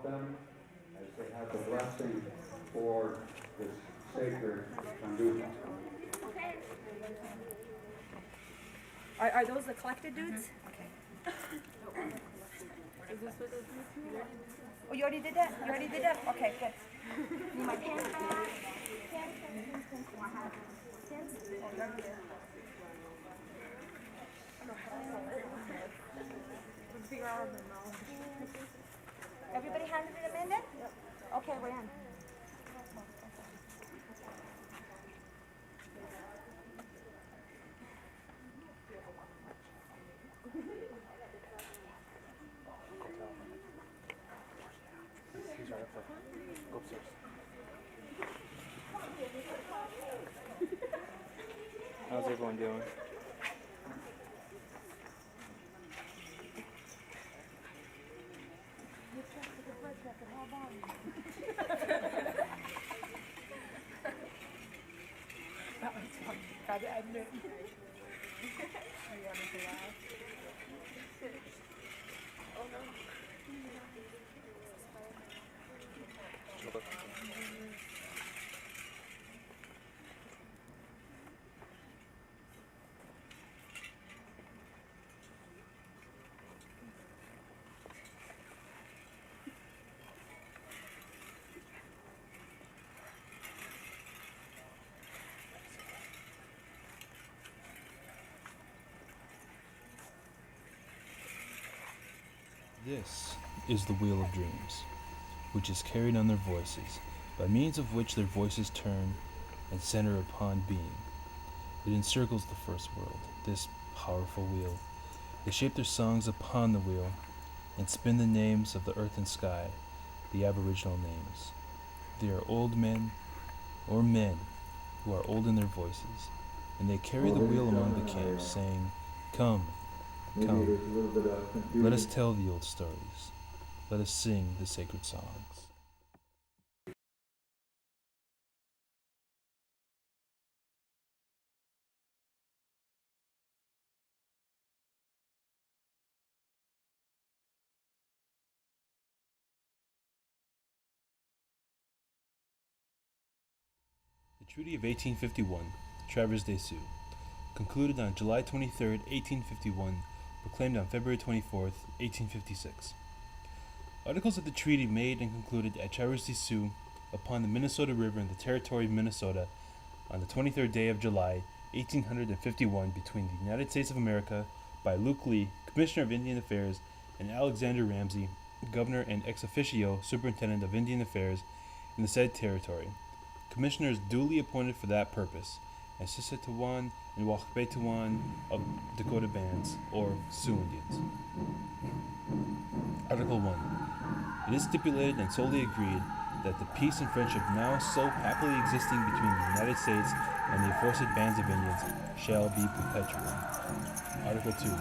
help them as they have the blessing for this sacred Sanduta. Are those the collected dudes? Okay. Is this what those dudes? Oh, you already did that? You already did that? Okay, good. Need my pen? Everybody handed it a minute? Yep. Okay, we're in. Go upstairs. How's everyone doing? That one's fun. Gotta admit. You wanted to laugh? Oh no. This is the Wheel of Dreams, which is carried on their voices, by means of which their voices turn and center upon being. It encircles the first world, this powerful wheel. They shape their songs upon the wheel and spin the names of the earth and sky, the aboriginal names. They are old men or men who are old in their voices, and they carry the wheel among the camps, saying, "Come, come, let us tell the old stories. Let us sing the sacred songs." The Treaty of 1851, Traverse des Sioux, concluded on July 23, 1851, proclaimed on February 24, 1856. Articles of the treaty made and concluded at Traverse des Sioux upon the Minnesota River in the territory of Minnesota on the 23rd day of July, 1851, between the United States of America by Luke Lee, Commissioner of Indian Affairs, and Alexander Ramsey, Governor and ex officio Superintendent of Indian Affairs in the said territory. Commissioners duly appointed for that purpose, and Sisetawan and Wakbetawan of Dakota bands, or Sioux Indians. Article 1. It is stipulated and solely agreed that the peace and friendship now so happily existing between the United States and the aforesaid bands of Indians shall be perpetual. Article 2.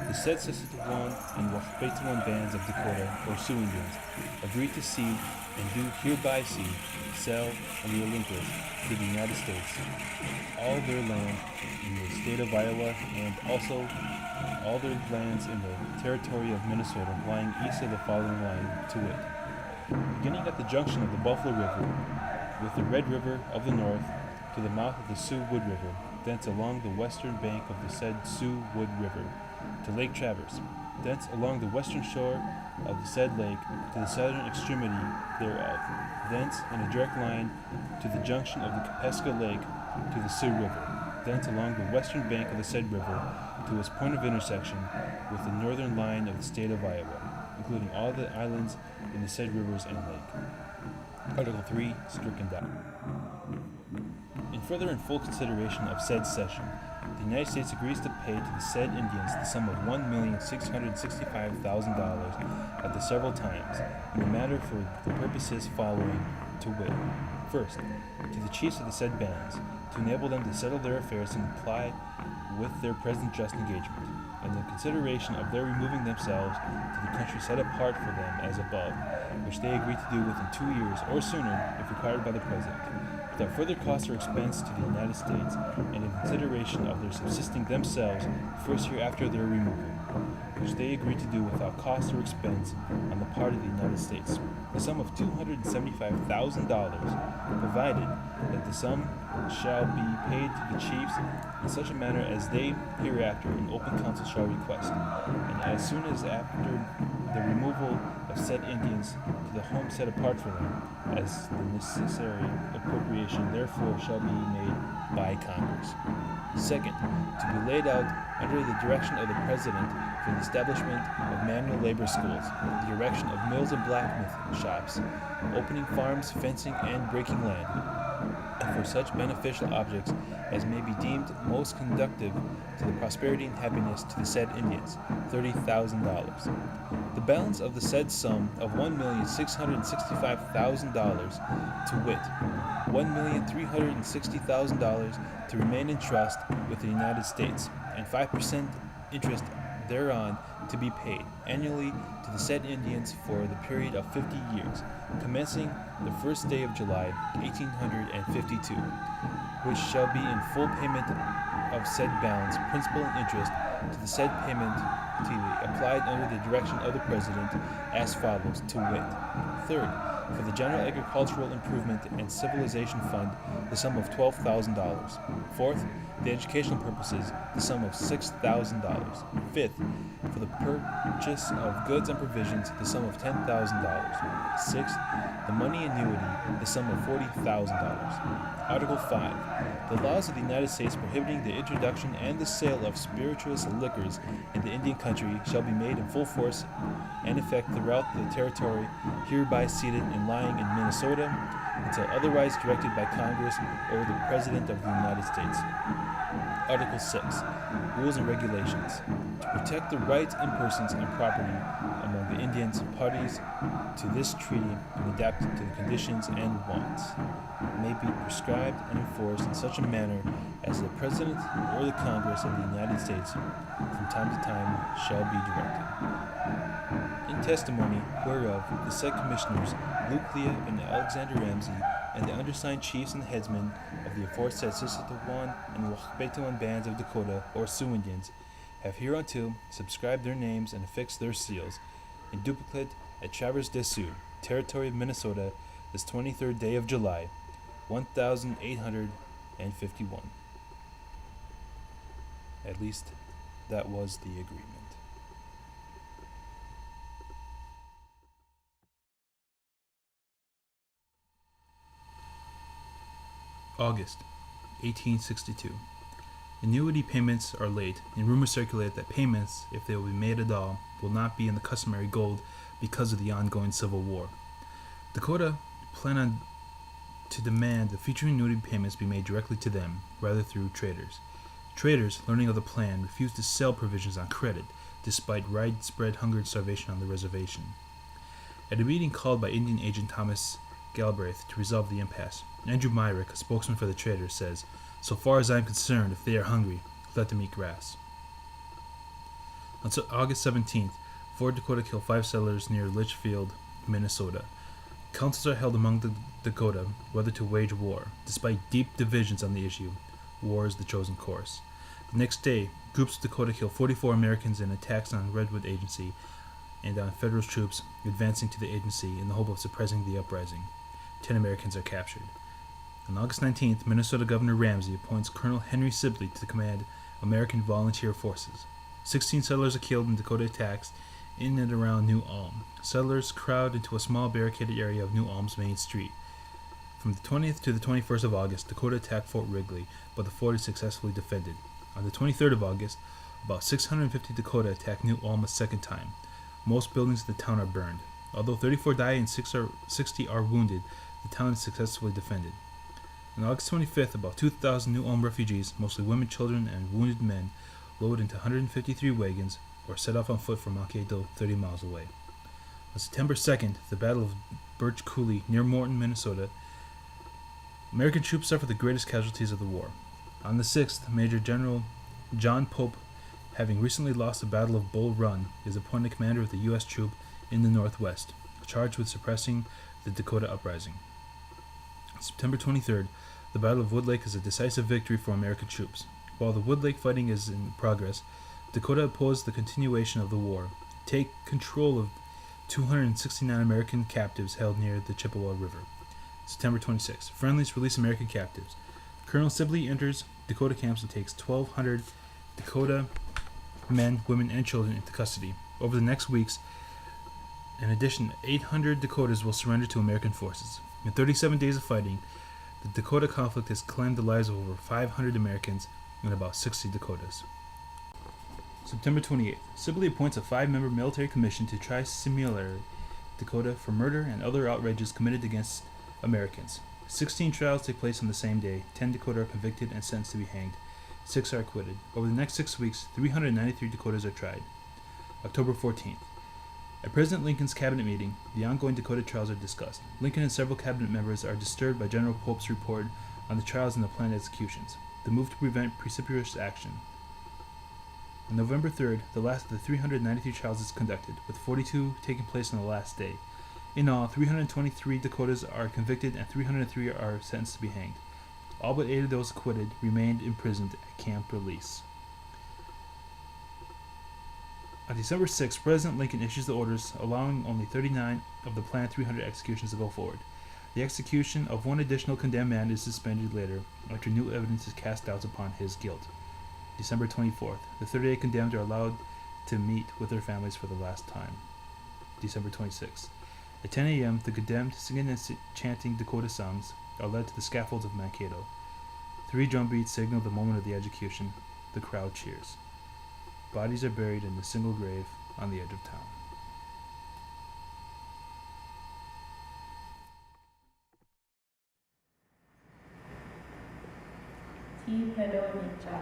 The said Sisetawan and Wakbetawan bands of Dakota, or Sioux Indians, agree to cede and do hereby cede, sell, and relinquish to the United States all their land in the state of Iowa and also all their lands in the territory of Minnesota lying east of the following line, to wit, beginning at the junction of the Buffalo River with the Red River of the north to the mouth of the Sioux Wood River, thence along the western bank of the said Sioux Wood River to Lake Traverse, thence along the western shore of the said lake to the southern extremity thereof, thence in a direct line to the junction of the Kapeska Lake to the Sioux River, thence along the western bank of the said river to its point of intersection with the northern line of the state of Iowa, including all the islands in the said rivers and lake. Article 3, stricken down. In further and full consideration of said cession, the United States agrees to pay to the said Indians the sum of $1,665,000 at the several times, in the matter for the purposes following, to wit, first, to the chiefs of the said bands, to enable them to settle their affairs and comply with their present just engagement, and the consideration of their removing themselves to the country set apart for them as above, which they agree to do within 2 years or sooner if required by the President. without further cost or expense to the United States, and in consideration of their subsisting themselves the first year after their removal, which they agreed to do without cost or expense on the part of the United States, the sum of $275,000, provided that the sum shall be paid to the chiefs in such a manner as they hereafter in open council shall request, and as soon as after the removal of said Indians to the home set apart for them, as the necessary appropriation therefore shall be made by Congress. Second, to be laid out under the direction of the President for the establishment of manual labor schools, the erection of mills and blacksmith shops, opening farms, fencing, and breaking land, and for such beneficial objects as may be deemed most conducive to the prosperity and happiness to the said Indians, $30,000. The balance of the said sum of $1,665,000, to wit, $1,360,000 to remain in trust with the United States, and 5% interest thereon to be paid annually to the said Indians for the period of 50 years, commencing the first day of July, 1852, which shall be in full payment of said balance, principal and interest, to the said payment to be applied under the direction of the President as follows, to wit. Third, for the General Agricultural Improvement and Civilization Fund, the sum of $12,000. Fourth, the educational purposes, the sum of $6,000. Fifth, for the purchase of goods and provisions, the sum of $10,000. Sixth, the money annuity, the sum of $40,000. Article 5. The laws of the United States prohibiting the introduction and the sale of spirituous liquors in the Indian country shall be made in full force and effect throughout the territory hereby ceded and lying in Minnesota until otherwise directed by Congress or the President of the United States. Article 6. Rules and Regulations. To protect the rights and persons and property among the Indians parties to this treaty and adapt to the conditions and wants, may be prescribed and enforced in such a manner as the President or the Congress of the United States from time to time shall be directed. In testimony whereof the said Commissioners Luke Lea and Alexander Ramsey and the undersigned chiefs and headsmen of the aforesaid Sissitawan and Wahpetuan bands of Dakota or Sioux Indians have hereunto subscribed their names and affixed their seals in duplicate at Traverse des Sioux, territory of Minnesota, this 23rd day of July, 1851. At least that was the agreement. August 1862. Annuity payments are late, and rumors circulate that payments, if they will be made at all, will not be in the customary gold because of the ongoing Civil War. Dakota plan on to demand the future annuity payments be made directly to them, rather through traders. Traders, learning of the plan, refused to sell provisions on credit, despite widespread hunger and starvation on the reservation. At a meeting called by Indian agent Thomas Galbraith to resolve the impasse, Andrew Myrick, a spokesman for the traders, says, "So far as I am concerned, if they are hungry, let them eat grass." On August 17th, Fort Dakota killed 5 settlers near Litchfield, Minnesota. Councils are held among the Dakota whether to wage war. Despite deep divisions on the issue, war is the chosen course. The next day, groups of Dakota killed 44 Americans in attacks on Redwood Agency and on federal troops advancing to the agency in the hope of suppressing the uprising. 10 Americans are captured. On August 19th, Minnesota Governor Ramsey appoints Colonel Henry Sibley to command American Volunteer Forces. 16 settlers are killed in Dakota attacks in and around New Ulm. Settlers crowd into a small barricaded area of New Ulm's main street. From the 20th to the 21st of August, Dakota attacked Fort Wrigley, but the fort is successfully defended. On the 23rd of August, about 650 Dakota attacked New Ulm a second time. Most buildings in the town are burned. Although 34 die and 60 are wounded, the town is successfully defended. On August 25th, about 2,000 New Ulm refugees, mostly women, children, and wounded men, loaded into 153 wagons or set off on foot from Mankato, 30 miles away. On September 2nd, the Battle of Birch Coulee near Morton, Minnesota, American troops suffered the greatest casualties of the war. On the 6th, Major General John Pope, having recently lost the Battle of Bull Run, is appointed commander of the U.S. troop in the Northwest, charged with suppressing the Dakota uprising. September 23rd, the Battle of Wood Lake is a decisive victory for American troops. While the Wood Lake fighting is in progress, Dakota opposed the continuation of the war, take control of 269 American captives held near the Chippewa River. September 26th, friendlies release American captives. Colonel Sibley enters Dakota camps and takes 1,200 Dakota men, women, and children into custody. Over the next weeks, in addition, 800 Dakotas will surrender to American forces. In 37 days of fighting, the Dakota conflict has claimed the lives of over 500 Americans and about 60 Dakotas. September 28th, Sibley appoints a 5-member military commission to try similar Dakota for murder and other outrages committed against Americans. 16 trials take place on the same day. 10 Dakota are convicted and sentenced to be hanged. 6 are acquitted. Over the next 6 weeks, 393 Dakotas are tried. October 14th. At President Lincoln's cabinet meeting, the ongoing Dakota trials are discussed. Lincoln and several cabinet members are disturbed by General Pope's report on the trials and the planned executions. The move to prevent precipitous action. On November 3rd, the last of the 393 trials is conducted, with 42 taking place on the last day. In all, 323 Dakotas are convicted and 303 are sentenced to be hanged. All but 8 of those acquitted remained imprisoned at Camp Release. On December 6, President Lincoln issues the orders allowing only 39 of the planned 300 executions to go forward. The execution of one additional condemned man is suspended later after new evidence has cast doubts upon his guilt. December 24th, the 38 condemned are allowed to meet with their families for the last time. December 26th. At 10 a.m., the condemned, singing and chanting Dakota songs, are led to the scaffolds of Mankato. 3 drum beats signal the moment of the execution. The crowd cheers. Bodies are buried in a single grave on the edge of town. T. Hedonicha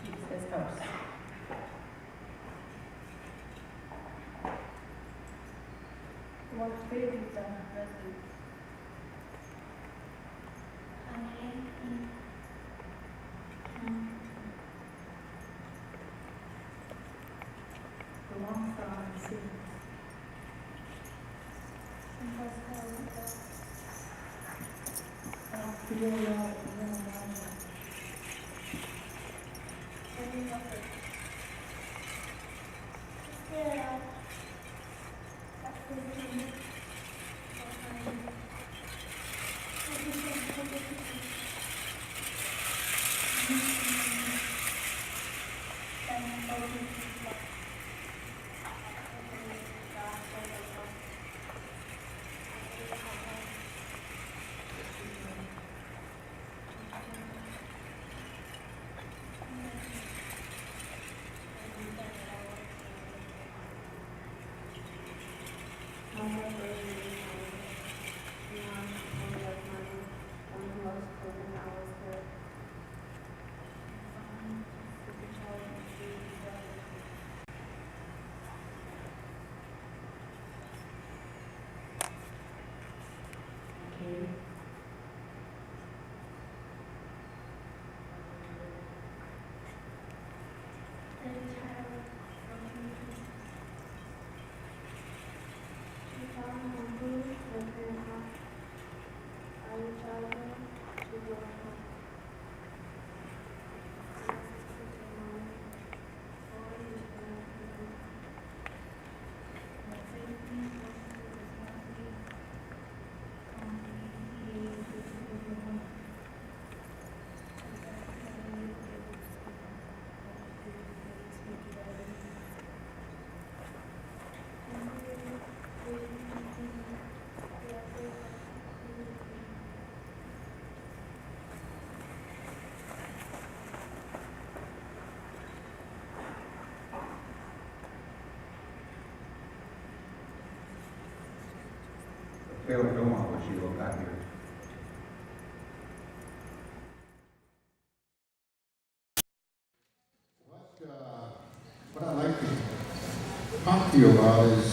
keeps his house. What grade is that president? Film on what you look at here. What I'd like to talk to you about is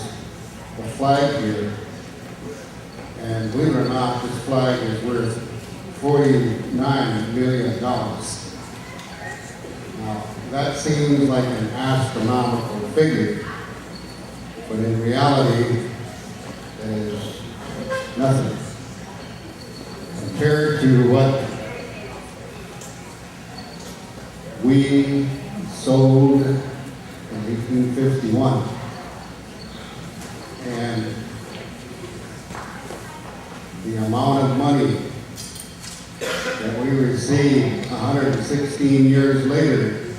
the flag here. And believe it or not, this flag is worth $49 million. Now, that seems like an astronomical figure, but in reality, it is nothing compared to what we sold in 1851. And the amount of money that we received 116 years later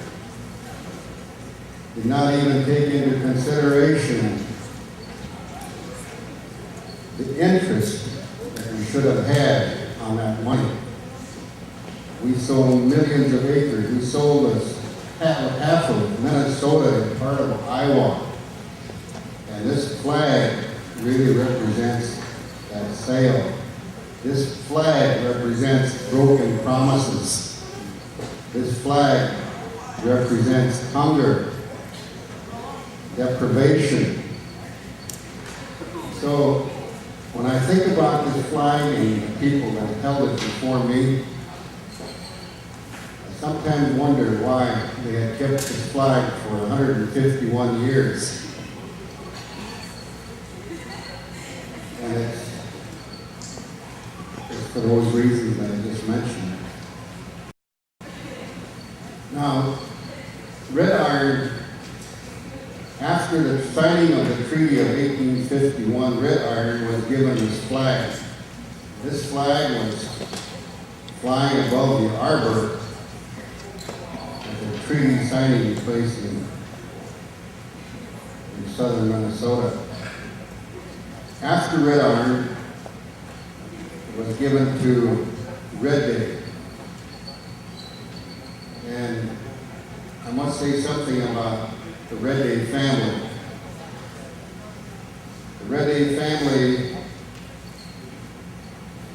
did not even take into consideration the interest that we should have had on that money. We sold millions of acres. We sold us half of Minnesota and part of Iowa. And this flag really represents that sale. This flag represents broken promises. This flag represents hunger, deprivation. So when I think about this flag and the people that held it before me, I sometimes wonder why they had kept this flag for 151 years. And it's for those reasons that I just mentioned. Now, red iron, after the signing of the Treaty of 1851, red iron was given this flag. This flag was flying above the arbor at the treaty signing place in southern Minnesota. After red iron, it was given to Red Day. And I must say something about the Red Day family. The Red Day family,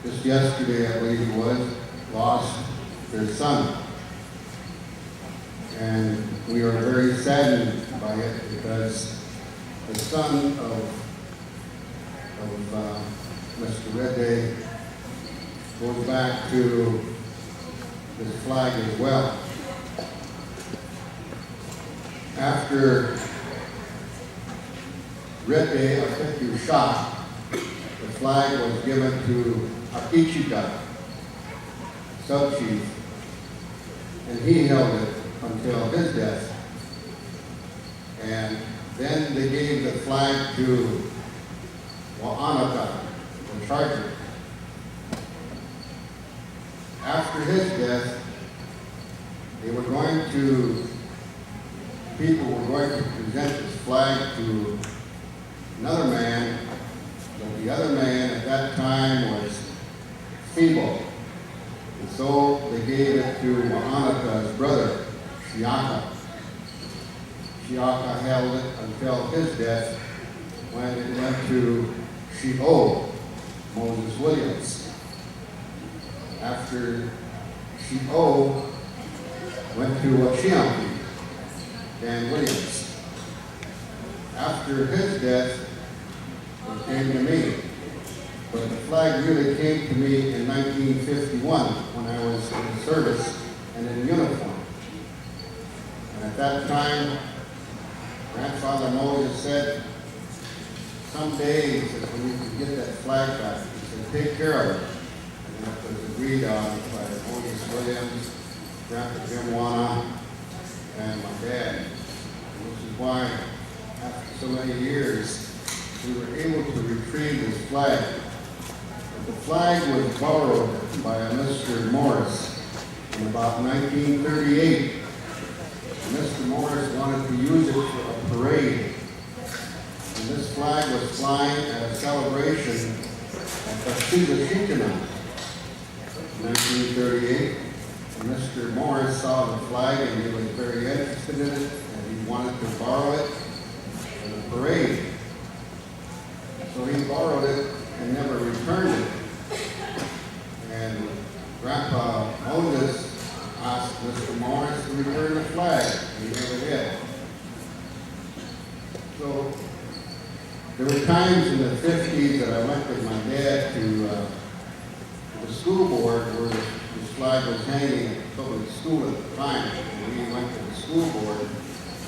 just yesterday I believe it was, lost their son. And we are very saddened by it because the son of Mr. Red Day goes back to this flag as well. After Red Day, a 50 was shot, the flag was given to Akichika, sub-chief, and he held it until his death. And then they gave the flag to Wa'anaka, the charger. After his death, people were going to present this flag to another man, but the other man at that time was feeble. And so they gave it to Wa'anaka's brother, Shiaka. Shiaka held it until his death when it went to Howe, Moses Williams. After Howe went to Wachiampi, Dan Williams. After his death, it came to me. But the flag really came to me in 1951 when I was in service and in uniform. And at that time, Grandfather Moses said, someday, he said, when you can get that flag back, he said, take care of it. And that was agreed on by Moses Williams, Grandpa Jim Wana, and my dad. Which is why, after so many years, we were able to retrieve this flag. But the flag was borrowed by a Mr. Morris in about 1938. Mr. Morris wanted to use it for a parade. And this flag was flying at a celebration at the Sioux Treaty in 1938. And Mr. Morris saw the flag and he was very interested in it, and he wanted to borrow it for the parade. So he borrowed it and never returned it. And Grandpa Moses asked Mr. Morris to return the flag. He never did. So there were times in the 50s that I went with my dad to the school board where this flag was hanging at the public school at the time. And we went to the school board,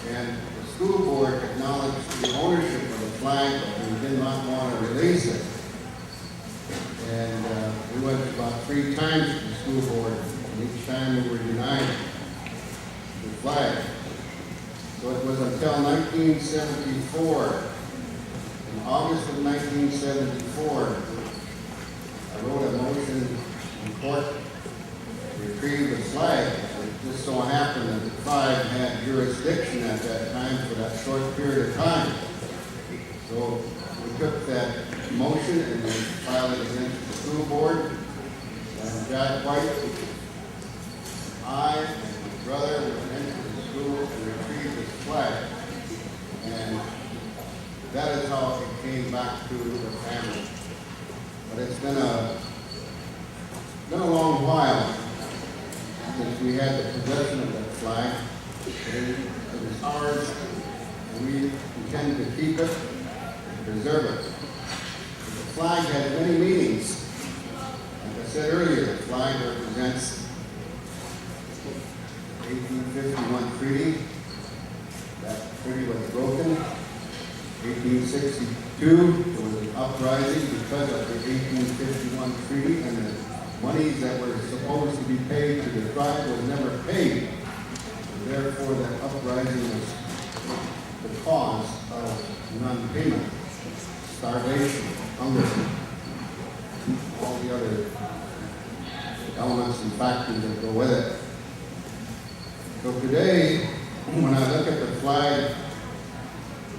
and the school board acknowledged the ownership of the flag, but we did not want to release it. And we went about 3 3 times to the school board, and each time we were denied the flag. So it was until 1974, in August of 1974, I wrote a motion in court to retrieve the flag. It just so happened that the tribe had jurisdiction at that time for that short period of time. So we took that motion and we filed it against the school board. And Jack White, I, and my brother went into the school and retrieved this flag. And that is how it came back to the family. But it's been a long while since we had the possession of that flag. It is ours, and we intend to keep it and preserve it. The flag has many meanings. Like I said earlier, the flag represents the 1851 treaty. That treaty was broken. 1862, there was an uprising because of the 1851 treaty, and the monies that were supposed to be paid to the tribe was never paid. And therefore, that uprising was the cause of non-payment, starvation, hunger, all the other elements and factors that go with it. So today, when I look at the flag, it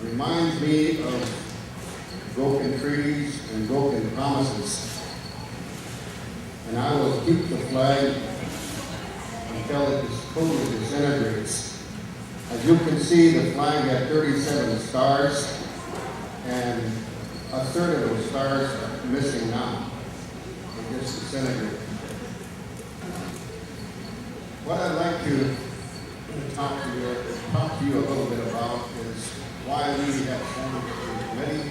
reminds me of broken treaties and broken promises. And I will keep the flag until it is totally disintegrates. As you can see, the flag had 37 stars, and a third of those stars are missing now. They just disintegrate. What I'd like to talk to you a little bit about is why we have formed a committee,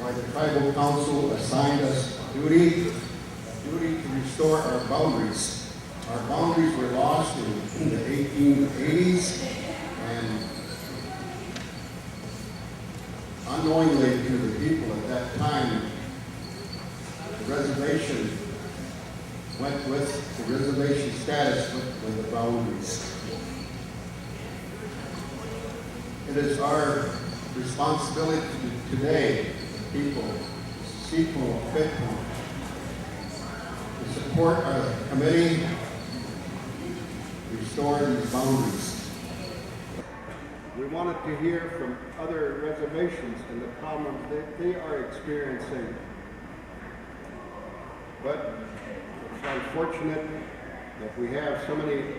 why the tribal council assigned us a duty to restore our boundaries. Our boundaries were lost in the 1880s, and unknowingly to the people at that time, the reservation went with the reservation status with the boundaries. It is our responsibility today, people, Sequel, Fitco, to support our committee, restore these boundaries. We wanted to hear from other reservations and the problems that they are experiencing. But it's unfortunate that we have so many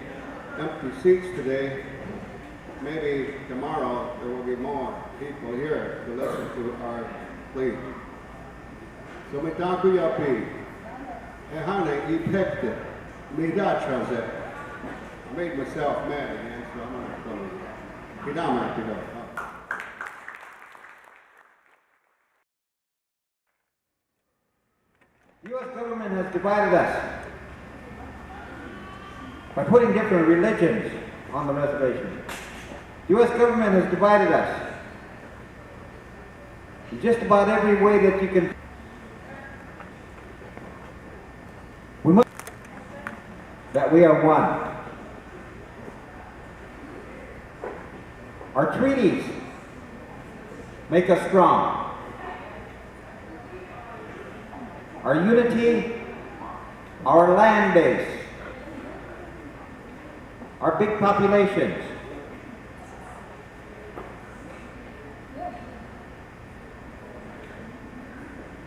empty seats today. Maybe tomorrow there will be more people here to listen to our plea. So me taku yapi, e hane I pekte, me da transit. I made myself mad again, so I'm gonna close. Kidama to go. The U.S. government has divided us by putting different religions on the reservation. The U.S. government has divided us in just about every way that you can. We must that we are one. Our treaties make us strong. Our unity, our land base, our big populations,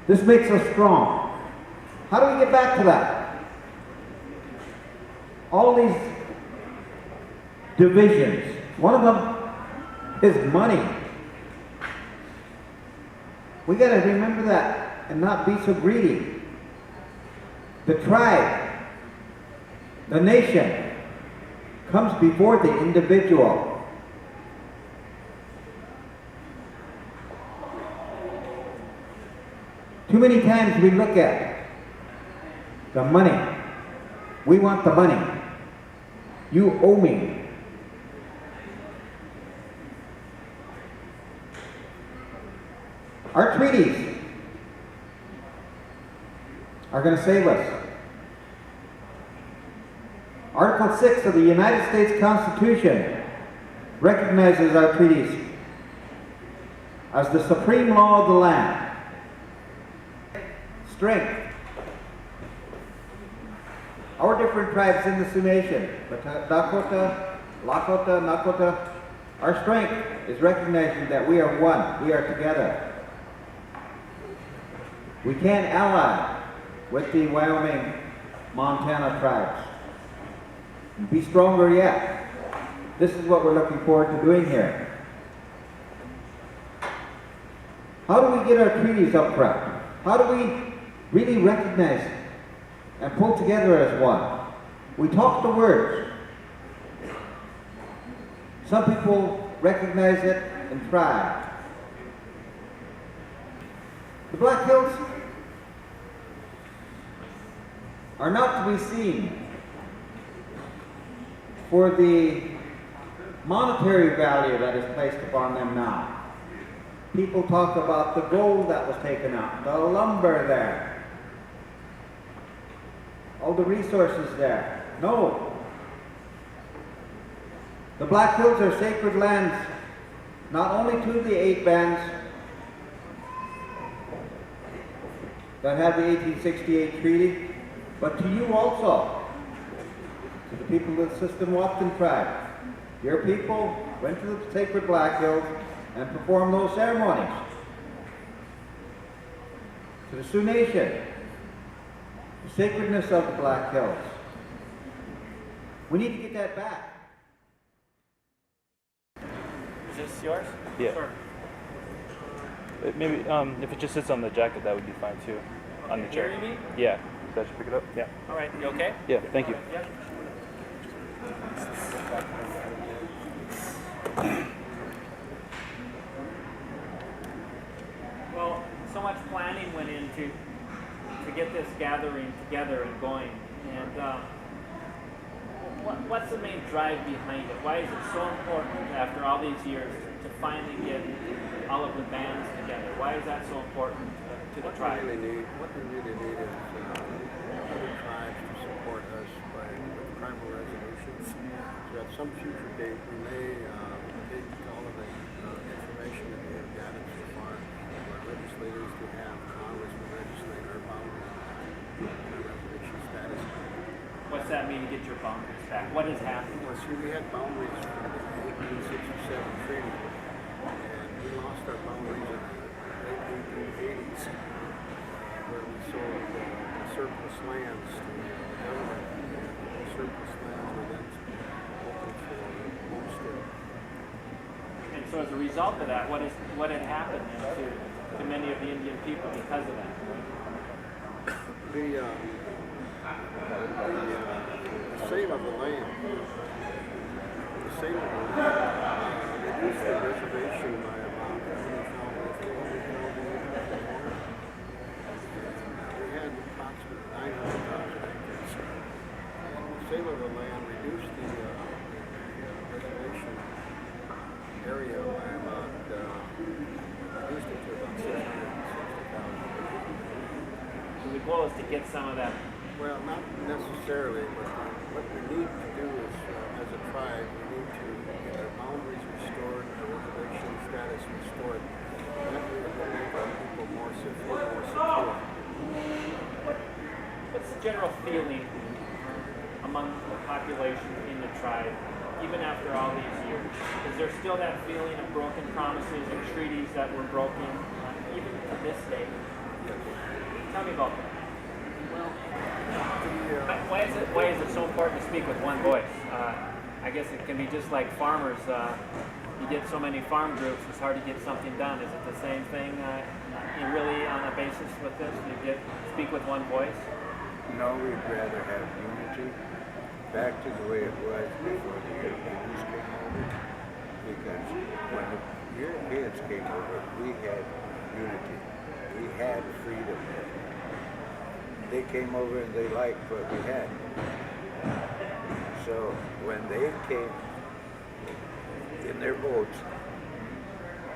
this makes us strong. How do we get back to that? All these divisions, one of them is money. We got to remember that and not be so greedy. The tribe, the nation, comes before the individual. Too many times we look at the money. We want the money. You owe me. Our treaties are going to save us. Article 6 of the United States Constitution recognizes our treaties as the supreme law of the land. Strength. Our different tribes in the Sioux Nation, Dakota, Lakota, Nakota, our strength is recognizing that we are one, we are together. We can ally with the Wyoming, Montana tribes. Be stronger yet. This is what we're looking forward to doing here. How do we get our treaties up front? How do we really recognize and pull together as one? We talk the words. Some people recognize it and try. The Black Hills are not to be seen for the monetary value that is placed upon them now. People talk about the gold that was taken out, the lumber there, all the resources there. No. The Black Hills are sacred lands, not only to the 8 bands that had the 1868 treaty, but to you also, to the people of the System-Watson tribe. Your people went to the sacred Black Hills and performed those ceremonies. To the Sioux Nation, the sacredness of the Black Hills. We need to get that back. Is this yours? Yeah. Sure. Maybe if it just sits on the jacket, that would be fine too. On the chair. Here you mean? Yeah. That should pick it up. Yeah. All right, you okay? Yeah. Thank you. Yep. Well, so much planning went into to get this gathering together and going. And what's the main drive behind it? Why is it so important after all these years to finally get all of the bands together? Why is that so important to the tribe? What we really need is other tribes to support us with tribal resolutions. So at some future date, we may take all of the information that we have gathered so far, our legislators to have Congress to legislate our boundaries and reservation status. What's that mean to get your boundaries back? What has happened? Well, see, we had boundaries from the 1867 treaty, and we lost our boundaries in the late 1880s, where we sold surplus lands to the government. The surplus lands were then open for homestead. And so as a result of that, what had happened then to many of the Indian people because of that? The sale of the land, reduced the reservation by about 400,000 acres. We had approximately 900,000 acres. And the sale of the land reduced the reservation area by about, reduced it to about 660,000 acres. So the goal is to get some of that. Well, not necessarily, but what we need to do is, as a tribe, we need to get our boundaries restored, our reservation status restored. That will make our people more secure. What's the general feeling among the population in the tribe, even after all these years? Is there still that feeling of broken promises and treaties that were broken, even to this day? Tell me about that. Well, Why is it so important to speak with one voice? I guess it can be just like farmers. You get so many farm groups, it's hard to get something done. Is it the same thing? You really on a basis with this? You speak with one voice? No, we'd rather have unity back to the way it was before the Europeans came over. Because when the Europeans came over, we had unity. We had freedom. They came over and they liked what we had. So when they came in their boats,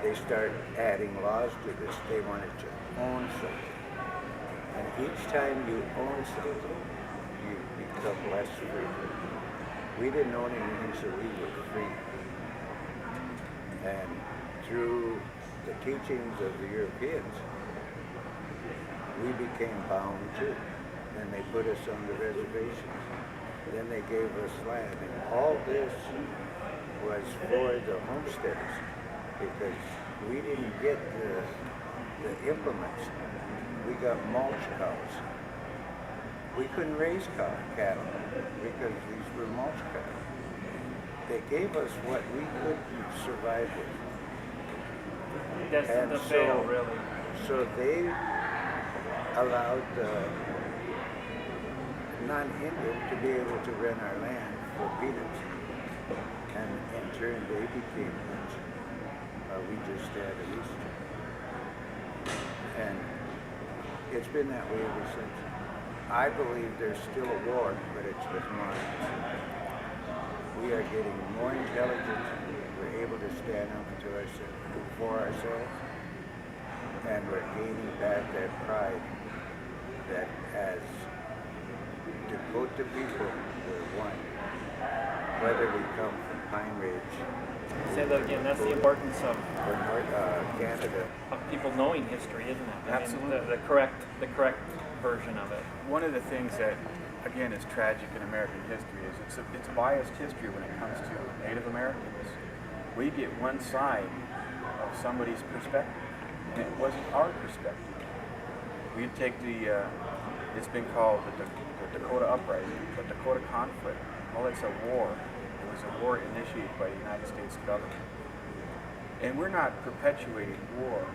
they started adding laws to this. They wanted to own something. And each time you own something, you become less free. We didn't own anything, so we were free. And through the teachings of the Europeans, we became bound too. Then they put us on the reservations. Then they gave us land. And all this was for the homesteaders because we didn't get the implements. We got mulch cows. We couldn't raise cattle because these were mulch cattle. They gave us what we couldn't survive with. That's And the so- fail, really. So they allowed the non-Indian to be able to rent our land for peanuts. And in turn, they became rich. We just had a lease. And it's been that way ever since. I believe there's still a war, but it's with minds. We are getting more intelligent. We're able to stand up for ourselves. And we're gaining back that pride that as Dakota people, we're one. Whether we come from Pine Ridge, Say that again. That's the importance of or Canada. people knowing history, isn't it? I mean, Absolutely. the correct version of it. One of the things that, again, is tragic in American history is it's biased history when it comes to Native Americans. We get one side of somebody's perspective, and it wasn't our perspective. We take it's been called the Dakota Uprising, the Dakota Conflict. Well, it's a war. It was a war initiated by the United States government. And we're not perpetuating war.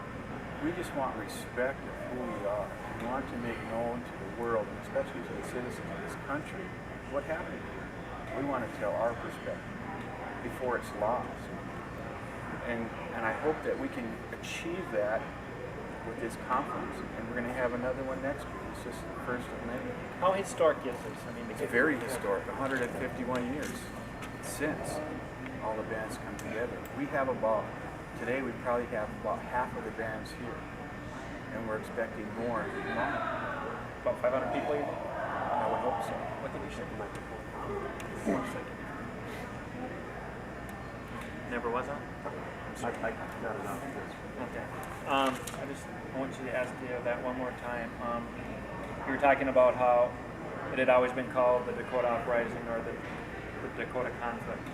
We just want respect of who we are. We want to make known to the world, and especially to the citizens of this country, what happened here. We want to tell our perspective before it's lost. And I hope that we can achieve that with this conference. And we're going to have another one next year. It's just the first of many. How historic is this? I mean, It's very historic, 151 years since all the bands come together. We have today we probably have about half of the bands here. And we're expecting more tomorrow. About 500 people, you think? I would hope so. I think we should come up. 1 second. Never was on? Not enough. Okay. I want you to ask you that one more time. You were talking about how it had always been called the Dakota Uprising or the Dakota Conflict.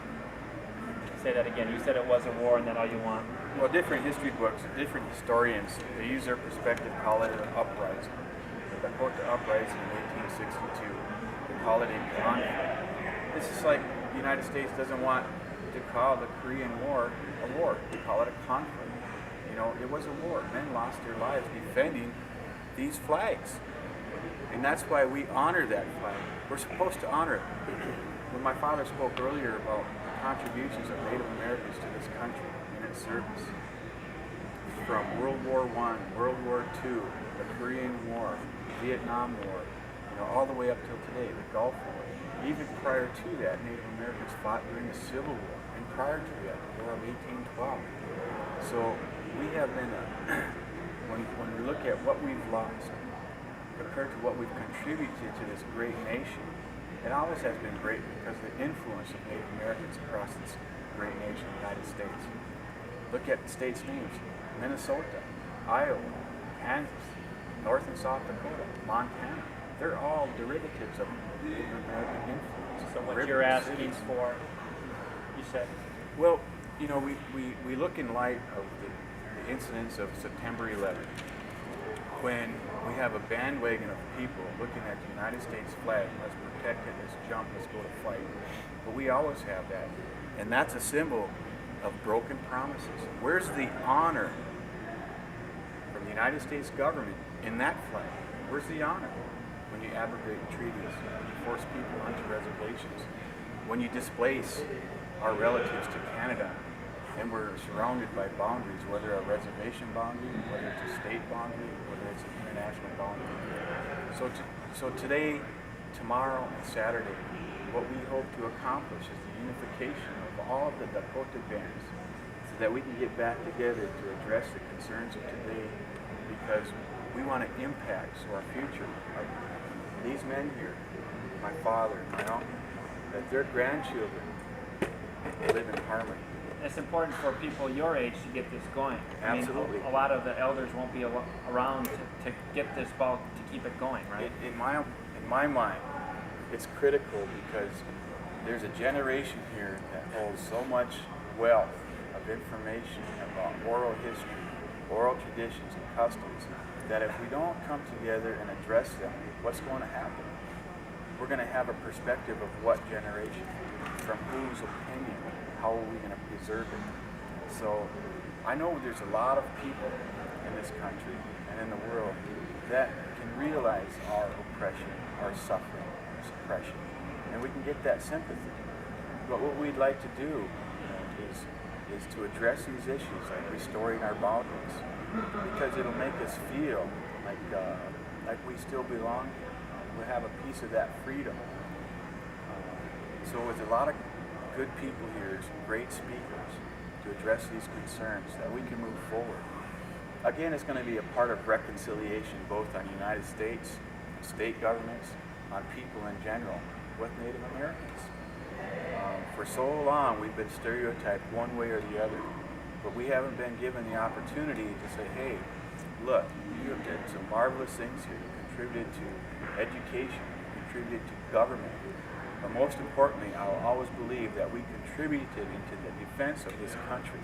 Say that again. You said it was a war and that all you want. Well, different history books, different historians, they use their perspective, call it an uprising. The Dakota Uprising in 1862, they call it a conflict. This is like the United States doesn't want to call the Korean War a war. They call it a conflict. You know, it was a war. Men lost their lives defending these flags. And that's why we honor that flag. We're supposed to honor it. When my father spoke earlier about the contributions of Native Americans to this country and its service, from World War I, World War II, the Korean War, Vietnam War, all the way up till today, the Gulf War. Even prior to that, Native Americans fought during the Civil War, and prior to that, the War of 1812. So we have been, when we look at what we've lost, compared to what we've contributed to this great nation, it always has been great because of the influence of Native Americans across this great nation, the United States. Look at the states' names: Minnesota, Iowa, Kansas, North and South Dakota, Montana. They're all derivatives of Native American influence. So what you're asking for, you said? Well, we look in light of the incidents of September 11th, when we have a bandwagon of people looking at the United States flag, let's protect it, let's jump, let's go to fight. But we always have that. And that's a symbol of broken promises. Where's the honor from the United States government in that flag? Where's the honor? When you abrogate treaties, when you force people onto reservations, when you displace our relatives to Canada, and we're surrounded by boundaries, whether a reservation boundary, whether it's a state boundary, whether it's an international boundary. So today, tomorrow, and Saturday, what we hope to accomplish is the unification of all of the Dakota bands so that we can get back together to address the concerns of today, because we want to impact our future. These men here, my father, my uncle, that their grandchildren live in harmony. It's important for people your age to get this going. Absolutely. I mean, a lot of the elders won't be around to get this ball, to keep it going, right? In my mind, it's critical because there's a generation here that holds so much wealth of information about oral history, oral traditions and customs, that if we don't come together and address them, what's going to happen? We're going to have a perspective of what generation, from whose opinion, how are we going to preserve it? So I know there's a lot of people in this country and in the world that can realize our oppression, our suffering, our suppression, and we can get that sympathy. But what we'd like to do is to address these issues, like restoring our boundaries, because it'll make us feel like we still belong here. We'll have a piece of that freedom. So with a lot of good people here, some great speakers to address these concerns, that we can move forward. Again, it's going to be a part of reconciliation, both on the United States, state governments, on people in general, with Native Americans. For so long, we've been stereotyped one way or the other, but we haven't been given the opportunity to say, hey, look, you have done some marvelous things here. You contributed to education, you contributed to government, but most importantly, I'll always believe that we contributed into the defense of this country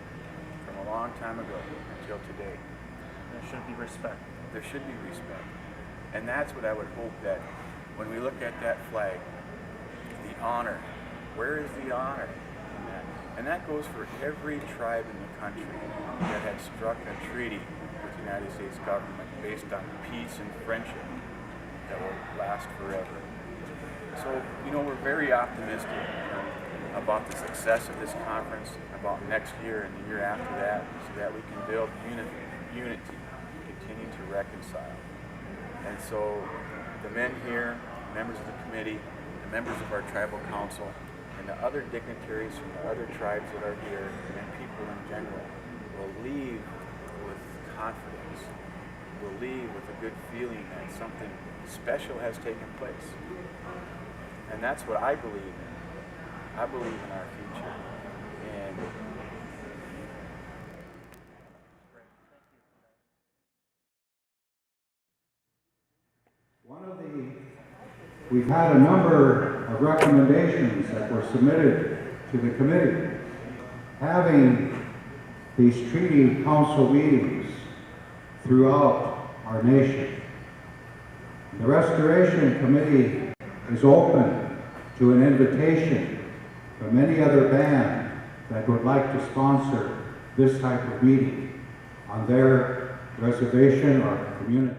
from a long time ago until today. There should be respect. There should be respect. And that's what I would hope, that when we look at that flag, the honor, where is the honor in that? And that goes for every tribe in the country that had struck a treaty with the United States government based on peace and friendship that will last forever. So, we're very optimistic about the success of this conference, about next year and the year after that, so that we can build unity, continue to reconcile. And so the men here, members of the committee, the members of our tribal council, and the other dignitaries from the other tribes that are here, and people in general, will leave with confidence, will leave with a good feeling that something special has taken place. And that's what I believe in. I believe in our future. And we've had a number of recommendations that were submitted to the committee. Having these treaty council meetings throughout our nation. The Restoration Committee is open to an invitation from any other band that would like to sponsor this type of meeting on their reservation or community.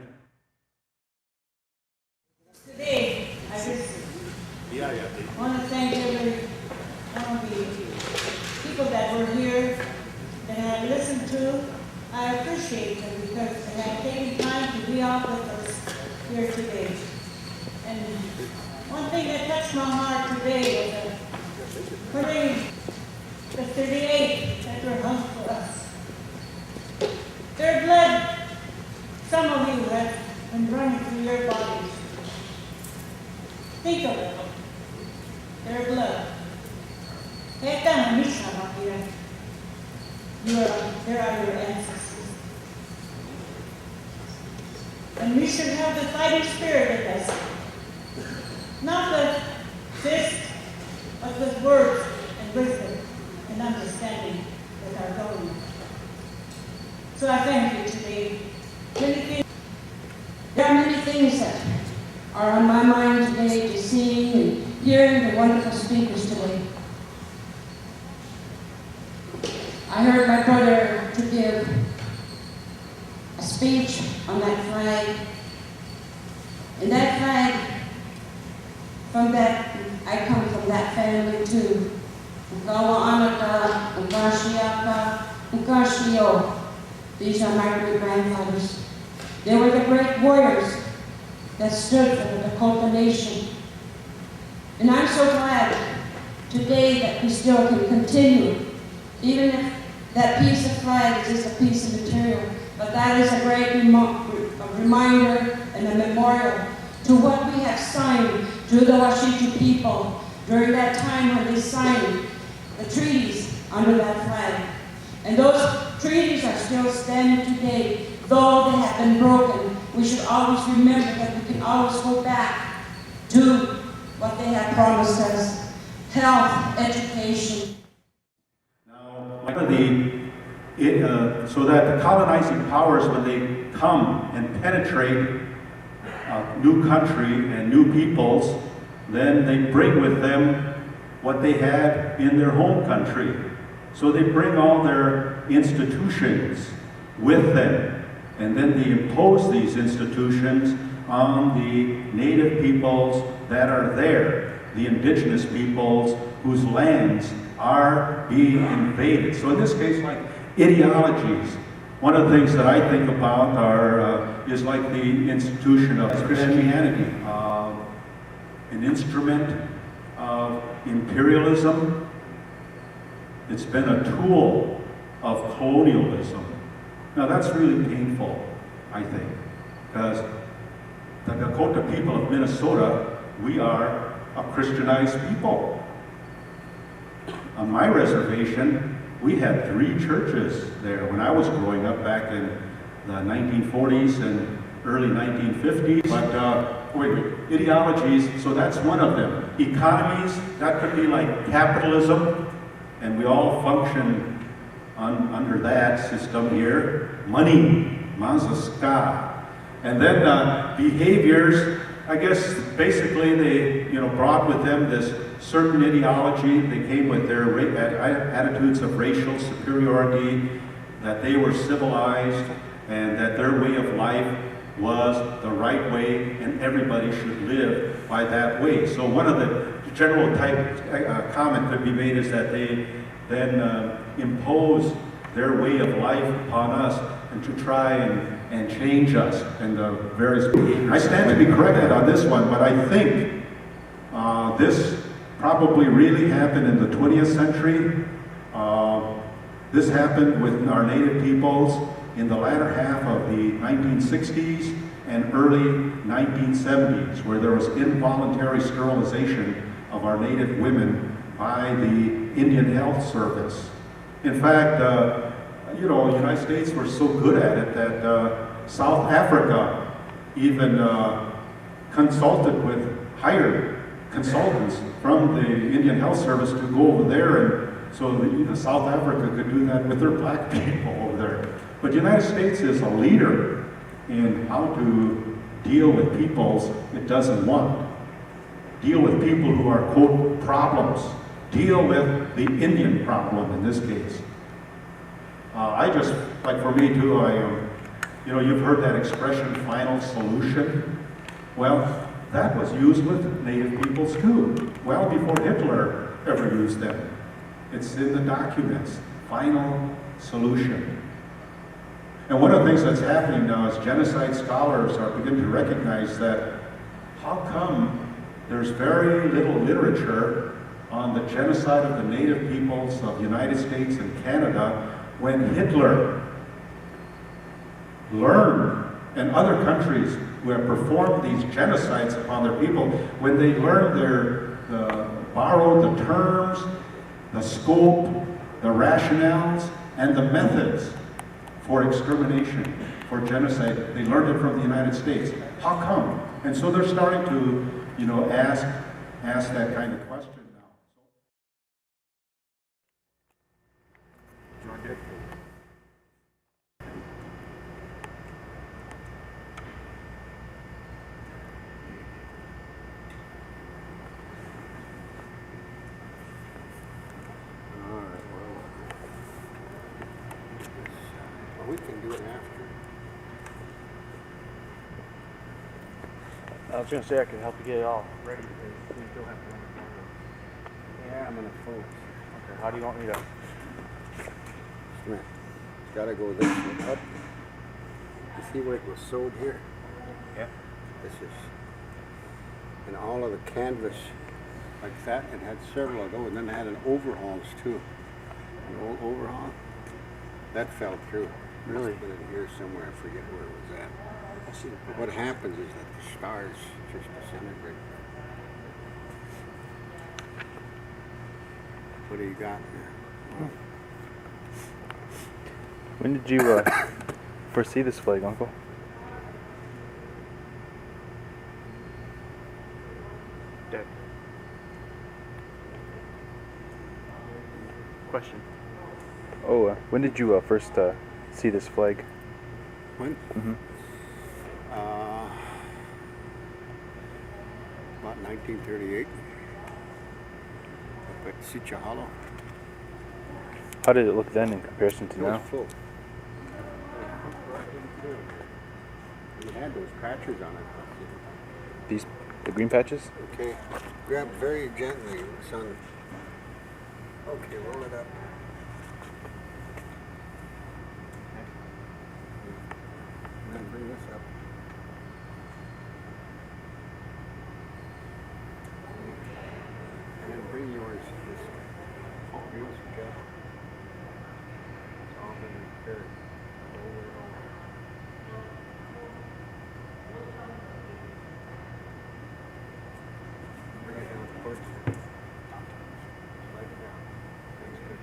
Today, I just want to thank every one of the people that were here, that I listened to. I appreciate them because they have taken time to be out with us here today. And one thing that touched my heart today was putting the 38 that were hung for us. Their blood, some of you have been running through your bodies. Think of it. Their blood. There are your ancestors. And we should have the fighting spirit in us. Not the fist, but with words and wisdom and understanding with our government. So I thank you today. There are many things that are on my mind today, to seeing and hearing the wonderful speakers today. I heard my brother to give a speech on that flag. And that flag, I come from that family too. These are my great-grandfathers. They were the great warriors that stood for the Dakota Nation. And I'm so glad today that we still can continue, even if that piece of flag is just a piece of material, but that is a great reminder and a memorial to what we have signed to the Washington people during that time when they signed the treaties under that flag. And those treaties are still standing today, though they have been broken. We should always remember that we can always go back to what they have promised us: health, education. So that the colonizing powers, when they come and penetrate new country and new peoples, then they bring with them what they had in their home country. So they bring all their institutions with them, and then they impose these institutions on the native peoples that are there, the indigenous peoples whose lands are being invaded. So in this case, like ideologies, one of the things that I think about is like the institution of Christianity, an instrument of imperialism. It's been a tool of colonialism. Now that's really painful, I think, because the Dakota people of Minnesota, we are a Christianized people. On my reservation, we had 3 churches there when I was growing up back in the 1940s and early 1950s. But ideologies, so that's one of them. Economies, that could be like capitalism, and we all function under that system here. Money, mazaska. And then behaviors, I guess basically they brought with them this certain ideology. They came with their attitudes of racial superiority, that they were civilized, and that their way of life was the right way, and everybody should live by that way. So one of the general type comment could be made is that they then impose their way of life upon us and to try and change us and the various behaviors. I stand to be corrected on this one, but I think this probably really happened in the 20th century. This happened with our native peoples in the latter half of the 1960s and early 1970s, where there was involuntary sterilization of our native women by the Indian Health Service. In fact, the United States were so good at it that South Africa even hired consultants from the Indian Health Service to go over there, and so South Africa could do that with their black people over there. But the United States is a leader in how to deal with peoples it doesn't want. Deal with people who are, quote, problems. Deal with the Indian problem in this case. Like for me too, you've heard that expression, final solution. Well, that was used with native peoples too, well before Hitler ever used them. It's in the documents, final solution. And one of the things that's happening now is genocide scholars are beginning to recognize that how come there's very little literature on the genocide of the native peoples of the United States and Canada when Hitler learned, and other countries who have performed these genocides upon their people, when they learned borrowed the terms, the scope, the rationales, and the methods for extermination, for genocide. They learned it from the United States. How come? And so they're starting to, ask that kind of question now. We can do it after. I was going to say I could help you get it all ready because we still have to run the program. Yeah, I'm gonna focus. Okay, how do you want me to? It's gotta go this way up. You see where it was sewed here? Yeah. This is, and all of the canvas like that, it had several of those, and then it had an overhauls too. An old overhaul. That fell through. Really? It's been in here somewhere, I forget where it was at. But what happens is that the stars just disintegrate. What do you got there? When did you first see this flag, Uncle? Dad. Question. Oh, when did you first see this flag? When? Mm-hmm. About 1938. Up at Sioux Hollow. How did it look then in comparison to It now? was full. It had those patches on it. The green patches? Okay. Grab very gently, son. Okay, roll it up. And then bring this up. And then bring yours this way. Yours together. It's all been repaired. Over and over. Bring it down towards you. Slide it down. That's good.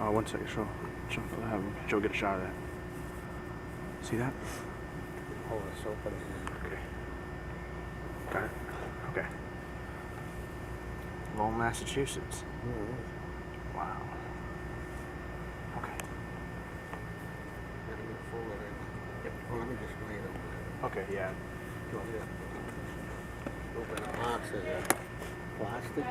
Oh, one second. Have Joe get a shot of that. See that? Oh, it's open here. Okay. Got it? Okay. Lowell, Massachusetts. Wow. Okay. Gotta get full of it. Yep. Well, let me just lay it over there. Okay, yeah. Open the box as a plastic.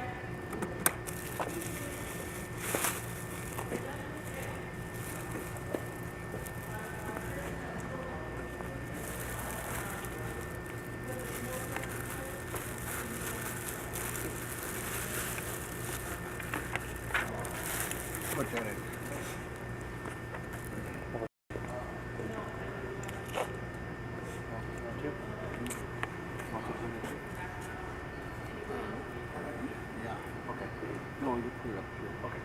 Put that in. Yeah. Okay. No, you put it up here. Okay.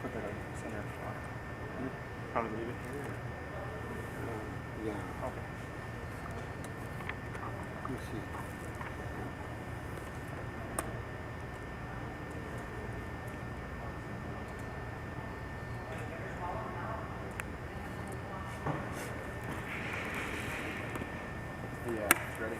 Put that in the center. Probably leave it here. Yeah. Okay. Let me see. Yeah, it's ready.